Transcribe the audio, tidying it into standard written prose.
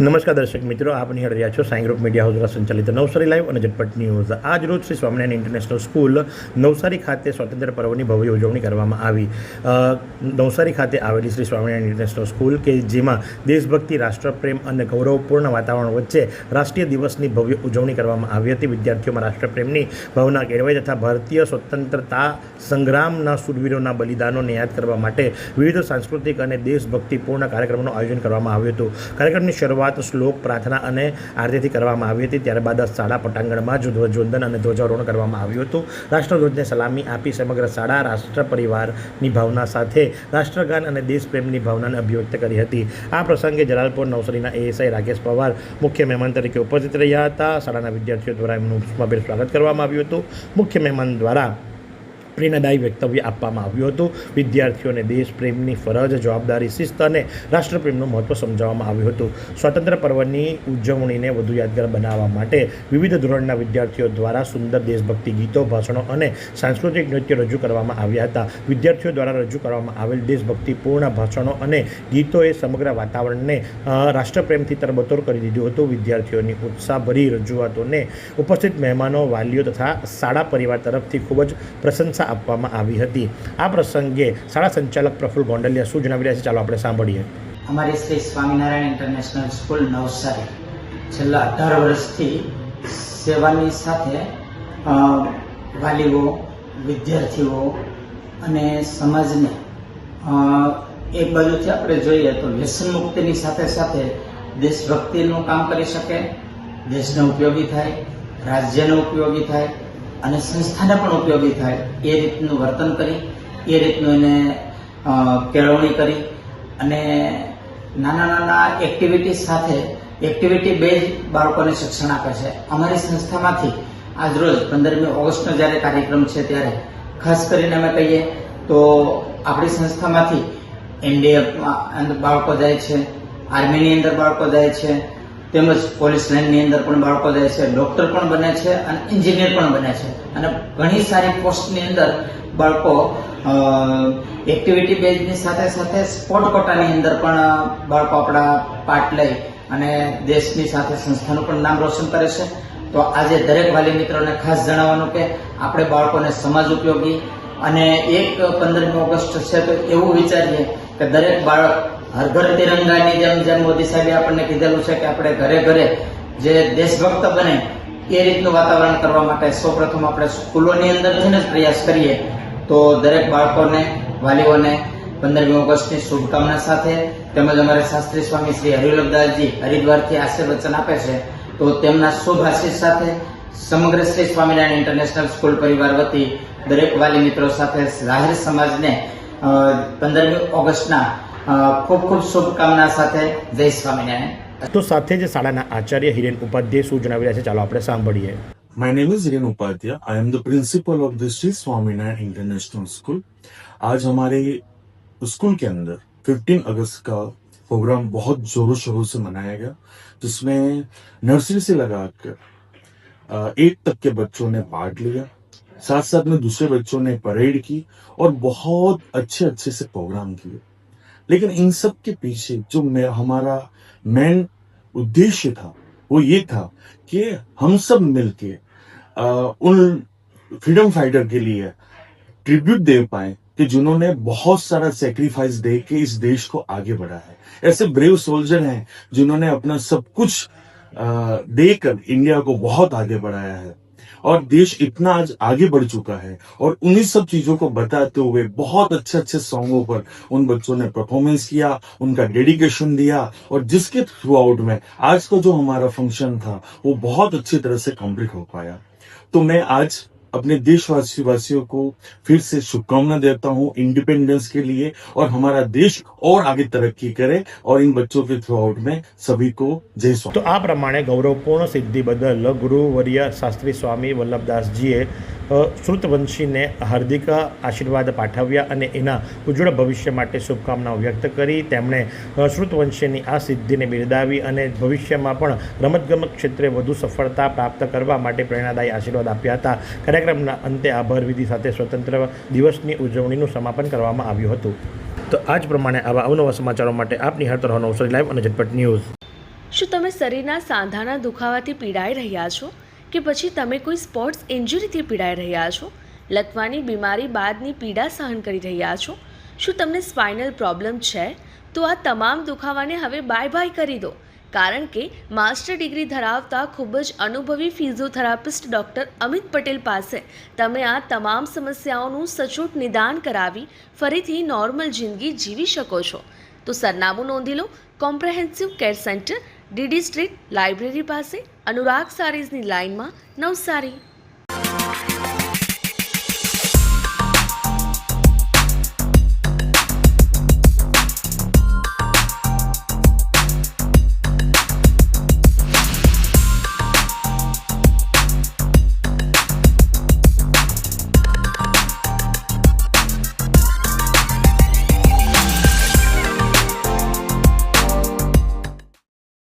નમસ્કાર દર્શક મિત્રો, આપ નિહાળી રહ્યા છો સાઈ ગ્રુપ મીડિયા હાઉસ દ્વારા સંચાલિત નવસારી લાઈવ અને ઝટપટ ન્યૂઝ। આજ રોજ શ્રી સ્વામિનારાયણ ઇન્ટરનેશનલ સ્કૂલ નવસારી ખાતે સ્વાતંત્ર્ય પર્વની ભવ્ય ઉજવણી કરવામાં આવી। નવસારી ખાતે આવેલી શ્રી સ્વામિનારાયણ ઇન્ટરનેશનલ સ્કૂલ કે જેમાં દેશભક્તિ, રાષ્ટ્રપ્રેમ અને ગૌરવપૂર્ણ વાતાવરણ વચ્ચે રાષ્ટ્રીય દિવસની ભવ્ય ઉજવણી કરવામાં આવી હતી। વિદ્યાર્થીઓમાં રાષ્ટ્રપ્રેમની ભાવના કેળવાઈ તથા ભારતીય સ્વતંત્રતા સંગ્રામના શૂરવીરોના બલિદાનોને યાદ કરવા માટે વિવિધ સાંસ્કૃતિક અને દેશભક્તિપૂર્ણ કાર્યક્રમોનું આયોજન કરવામાં આવ્યું હતું। કાર્યક્રમની શરૂઆત શ્લોક, પ્રાર્થના અને આરતીથી કરવામાં આવી હતી। ત્યારબાદ શાળા પટાંગણમાં જ ધ્વજવંદન અને ધ્વજારોહણ કરવામાં આવ્યું હતું। રાષ્ટ્રધ્વજને સલામી આપી સમગ્ર શાળા રાષ્ટ્ર પરિવારની ભાવના સાથે રાષ્ટ્રગાન અને દેશપ્રેમની ભાવનાને અભિવ્યક્ત કરી હતી। આ પ્રસંગે જલાલપોર નવસારીના એએસઆઈ રાકેશ પવાર મુખ્ય મહેમાન તરીકે ઉપસ્થિત રહ્યા હતા। શાળાના વિદ્યાર્થીઓ દ્વારા એમનું ઉષ્માભેર સ્વાગત કરવામાં આવ્યું હતું। મુખ્ય મહેમાન દ્વારા પ્રેરણાદાયી વક્તવ્ય આપવામાં આવ્યું હતું। વિદ્યાર્થીઓને દેશપ્રેમની ફરજ, જવાબદારી, શિસ્ત અને રાષ્ટ્રપ્રેમનું મહત્ત્વ સમજાવવામાં આવ્યું હતું। સ્વાતંત્ર્ય પર્વની ઉજવણીને વધુ યાદગાર બનાવવા માટે વિવિધ ધોરણના વિદ્યાર્થીઓ દ્વારા સુંદર દેશભક્તિ ગીતો, ભાષણો અને સાંસ્કૃતિક નૃત્ય રજૂ કરવામાં આવ્યા હતા। વિદ્યાર્થીઓ દ્વારા રજૂ કરવામાં આવેલ દેશભક્તિપૂર્ણ ભાષણો અને ગીતોએ સમગ્ર વાતાવરણને રાષ્ટ્રપ્રેમથી તરબતોર કરી દીધું હતું। વિદ્યાર્થીઓની ઉત્સાહભરી રજૂઆતોને ઉપસ્થિત મહેમાનો, વાલીઓ તથા શાળા પરિવાર તરફથી ખૂબ જ પ્રશંસા આપવામાં આવી હતી। આ પ્રસંગે શાળા સંચાલક પ્રફુલ ગોંડલિયા શું જણાવી રહ્યા છે, ચાલો આપણે સાંભળીએ। અમારી શ્રી સ્વામિનારાયણ ઇન્ટરનેશનલ સ્કૂલ નવસારી છેલ્લા 18 વર્ષથી સેવાની સાથે વાલીઓ, વિદ્યાર્થીઓ અને સમાજને એક બાજુથી આપણે જોઈએ તો વ્યસન મુક્તિની સાથે સાથે દેશભક્તિનું કામ કરી શકે, દેશને ઉપયોગી થાય, રાજ્યને ઉપયોગી થાય અને સંસ્થાને પણ ઉપયોગી થાય એ રીતનું વર્તન કરી, એ રીતનું એને કેળવણી કરી અને નાના નાના એક્ટિવિટી સાથે એક્ટિવિટી બેઝ બાળકોને શિક્ષણ આપે છે। અમારી સંસ્થામાંથી આજરોજ 15મી ઓગસ્ટનો જ્યારે કાર્યક્રમ છે ત્યારે ખાસ કરીને અમે કહીએ તો આપણી સંસ્થામાંથી એનડીએફમાં બાળકો જાય છે, આર્મીની અંદર બાળકો જાય છે, તેમજ પોલીસ લાઇનની અંદર પણ બાળકો જાય છે, ડોક્ટર પણ બને છે અને એન્જિનિયર પણ બને છે અને ઘણી સારી પોસ્ટની અંદર બાળકો એક્ટિવિટી બેઝની સાથે સાથે સ્પોર્ટ કોટાની અંદર પણ બાળકો આપણા પાર્ટ લઈ અને દેશની સાથે સંસ્થાનું પણ નામ રોશન કરે છે। તો આજે દરેક વાલી મિત્રોને ખાસ જણાવવાનું કે આપણે બાળકોને સમાજ ઉપયોગી અને 15મી ઓગસ્ટ છે તો એવું વિચારીએ કે દરેક બાળક હર ઘર તિરંગાની જેમ મોદી સાહેબે આપણને કીધેલું છે કે આપણે ઘરે ઘરે જે દેશભક્ત બને એ રીતનું વાતાવરણ કરવા માટે સૌપ્રથમ આપણે સ્કૂલોની અંદરથી જ પ્રયાસ કરીએ। તો દરેક બાળકોને, વાલીઓને 15મી ઓગસ્ટની શુભકામના સાથે તેમજ અમારે શાસ્ત્રી સ્વામી શ્રી હરિવલ્લભદાસજી હરિદ્વારથી આશીર્વચન આપે છે તો તેમના શુભ આશીષ સાથે સમગ્ર શ્રી સ્વામિનારાયણ ઇન્ટરનેશનલ સ્કૂલ પરિવાર વતી દરેક વાલી મિત્રો સાથે જાહેર સમાજને 15મી ઓગસ્ટના ખૂબ ખૂબ શુભકામના સાથે જય સ્વામિનારાયણ। તો સાથે જ શાળાના આચાર્ય હિરેન ઉપાધ્યાય શું જણાવી રહ્યા છે, ચાલો આપણે સાંભળીએ। My name is Hiren Upadhyay. I am the principal of the Sri Swaminarayan International School. आज हमारे स्कूल के अंदर 15 अगस्त का प्रोग्राम बहुत जोरों शोरों से मनाया गया, जिसमें नर्सरी से लगाकर 8 तक के बच्चों ने पार्ट लिया। साथ साथ में दूसरे बच्चों ने परेड की और बहुत अच्छे से प्रोग्राम किए। लेकिन इन सब के पीछे जो हमारा मेन उद्देश्य था वो ये था कि हम सब मिलके उन फ्रीडम फाइटर के लिए ट्रिब्यूट दे पाए कि जिन्होंने बहुत सारा सेक्रीफाइस दे के इस देश को आगे बढ़ा है। ऐसे ब्रेव सोल्जर हैं जिन्होंने अपना सब कुछ देकर इंडिया को बहुत आगे बढ़ाया है और देश इतना आज आगे बढ़ चुका है। और उन्हीं सब चीजों को बताते हुए बहुत अच्छे सॉन्गों पर उन बच्चों ने परफॉर्मेंस किया, उनका डेडिकेशन दिया और जिसके थ्रू आउट में आज का जो हमारा फंक्शन था वो बहुत अच्छी तरह से कंप्लीट हो पाया। तो मैं आज अपने देशवासियों को फिर से शुभकामना देता हूँ इंडिपेंडेंस के लिए और हमारा देश और आगे तरक्की करे और इन बच्चों के थ्रू आउट में सभी को जय स्वामी। તો આ પ્રમાણે ગૌરવપૂર્ણ સિદ્ધિ બદલ ગુરુવર્ય શાસ્ત્રી સ્વામી વલ્લભદાસજીએ શ્રુતવંશીને હાર્દિક આશીર્વાદ પાઠવ્યા અને એના ઉજ્જવળ ભવિષ્ય માટે શુભકામનાઓ વ્યક્ત કરી। તેમણે શ્રુતવંશીની આ સિદ્ધિને બિરદાવી અને ભવિષ્યમાં પણ રમતગમત ક્ષેત્રે વધુ સફળતા પ્રાપ્ત કરવા માટે પ્રેરણાદાયી આશીર્વાદ આપ્યા હતા। કાર્યક્રમના અંતે આભાર વિધિ સાથે સ્વતંત્ર દિવસની ઉજવણીનું સમાપન કરવામાં આવ્યું હતું। તો આ જ પ્રમાણે આવા અવનવા સમાચારો માટે આપ નિહાળતા રહો નવસારી લાઈવ અને ઝટપટ ન્યૂઝ। શું તમે શરીરના સાંધાના દુખાવાથી પીડાઈ રહ્યા છો કે પછી તમે કોઈ સ્પોર્ટ્સ ઇન્જરીથી પીડાઈ રહ્યા છો? લકવાની બીમારી બાદની પીડા સહન કરી રહ્યા છો? શું તમને સ્પાઇનલ પ્રોબ્લેમ છે? તો આ તમામ દુખાવાને હવે બાય બાય કરી દો, કારણ કે માસ્ટર ડિગ્રી ધરાવતા ખૂબ જ અનુભવી ફિઝિયોથેરાપિસ્ટ ડૉક્ટર અમિત પટેલ પાસે તમે આ તમામ સમસ્યાઓનું સચોટ નિદાન કરાવી ફરીથી નોર્મલ જિંદગી જીવી શકો છો. તો સરનામું નોંધી લો. Comprehensive care centre, DD street, library પાસે, અનુરાગ સારીઝની લાઇનમાં, નવસારી.